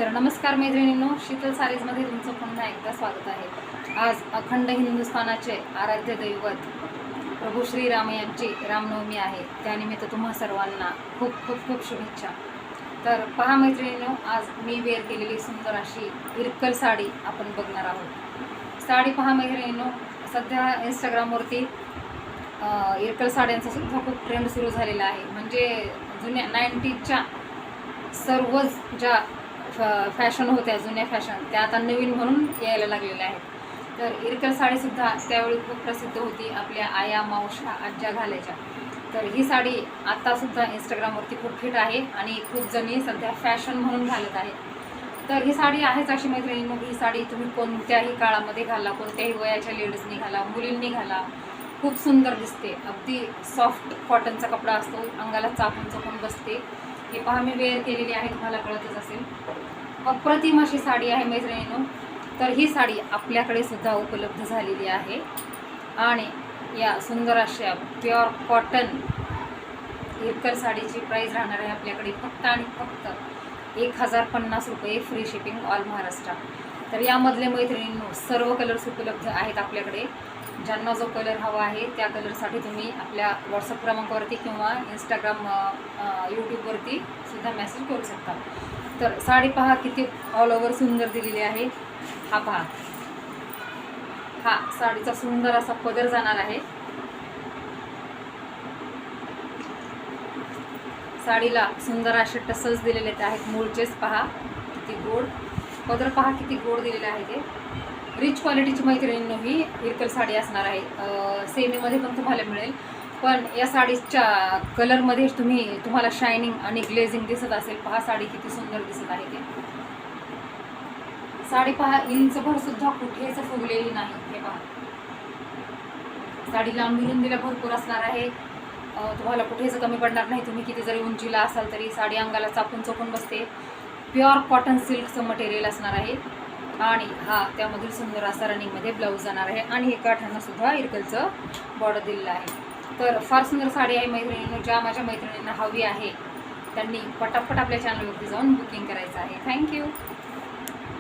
तर नमस्कार मैत्रिणींनो, शीतल सारीजमध्ये तुमचं पुन्हा एकदा स्वागत आहे। आज अखंड हिंदुस्थानाचे आराध्य दैवत प्रभू श्रीराम यांची रामनवमी आहे। त्यानिमित्त तुम्हा सर्वांना खूप खूप खूप शुभेच्छा। तर पहा मैत्रिणींनो, आज मी वेअर केलेली सुंदर अशी इरकल साडी आपण बघणार आहोत। साडी पहा मैत्रिणींनो, सध्या इंस्टाग्रामवरती इरकल साड्यांचा सुद्धा खूप ट्रेंड सुरू झालेला आहे। म्हणजे जुन्या 90च्या सर्वच ज्या फॅशन होत्या, जुन्या फॅशन, त्या आता नवीन म्हणून यायला लागलेल्या आहेत। तर इरकल साडीसुद्धा त्यावेळी खूप प्रसिद्ध होती, आपल्या आया मावशा आज्या घालायच्या। तर ही साडी आत्तासुद्धा इंस्टाग्रामवरती खूप हिट आहे आणि खूप जणी सध्या फॅशन म्हणून घालत आहेत। तर ही साडी आहेच अशी मैत्रिणींनो, ही साडी तुम्ही कोणत्याही काळामध्ये घाला, कोणत्याही वयाच्या लेडीजनी घाला, मुलींनी घाला, खूप सुंदर दिसते। अगदी सॉफ्ट कॉटनचा कपडा असतो, अंगाला चापून चपून बसते। हे पहा, मी वेअर केलेली आहे, तुम्हाला कळतच असेल। अप्रतिम अशी साडी आहे मैत्रिणींनो। तर ही साडी आपल्याकडे सुद्धा उपलब्ध झालेली आहे आणि या सुंदर अशा प्युअर कॉटन इरकल साडीची प्राईस राहणार आहे आपल्याकडे फक्त आणि फक्त 1050 रुपये, फ्री शिपिंग ऑल महाराष्ट्र। तर यामधले मैत्रिणींनो सर्व कलर्स उपलब्ध आहेत आपल्याकडे। ज्यांना जो कलर हवा आहे त्या कलरसाठी तुम्ही आपल्या व्हॉट्सअप क्रमांकावरती किंवा इंस्टाग्राम यूट्यूबवरती सुद्धा मेसेज करू शकता। तर साडी पहा किती ऑल ओव्हर सुंदर दिलेली आहे। हा पहा, हा साडीचा सुंदर असा पदर जाणार आहे। साडीला सुंदर असे टसल्स दिलेले आहेत, मूळचेच पहा किती गोड पदर, पहा किती गोड दिलेले आहे ते। रिच क्वालिटीची मैत्रिणींनो ही इरकल साडी असणार आहे। सेमीमध्ये पण तुम्हाला मिळेल, पण या साडीच्या कलरमध्ये तुम्हाला शायनिंग आणि ग्लेझिंग दिसत असेल। पहा साडी किती सुंदर दिसत आहे ते। साडी पहा इंचभर सुद्धा कुठेच फुगलेली नाही। हे पहा, साडी लांबी रुंदीला भरपूर असणार आहे, तुम्हाला कुठेच कमी पडणार नाही। तुम्ही किती जरी उंचीला असाल तरी साडी अंगाला चापून चपून बसते। प्युअर कॉटन सिल्कचं मटेरियल असणार आहे आणि हा त्यामधील सुंदर असा रनिंगमध्ये ब्लाऊज जाणार आहे आणि हे काठांना सुद्धा इरकलचं बॉर्डर दिलेलं आहे। तर फार सुंदर साडी आहे मैत्रिणींनो। ज्या माझ्या मैत्रिणींना हवी आहे त्यांनी पटापट आपल्या चॅनलवरती जाऊन बुकिंग करायचं आहे। थँक्यू।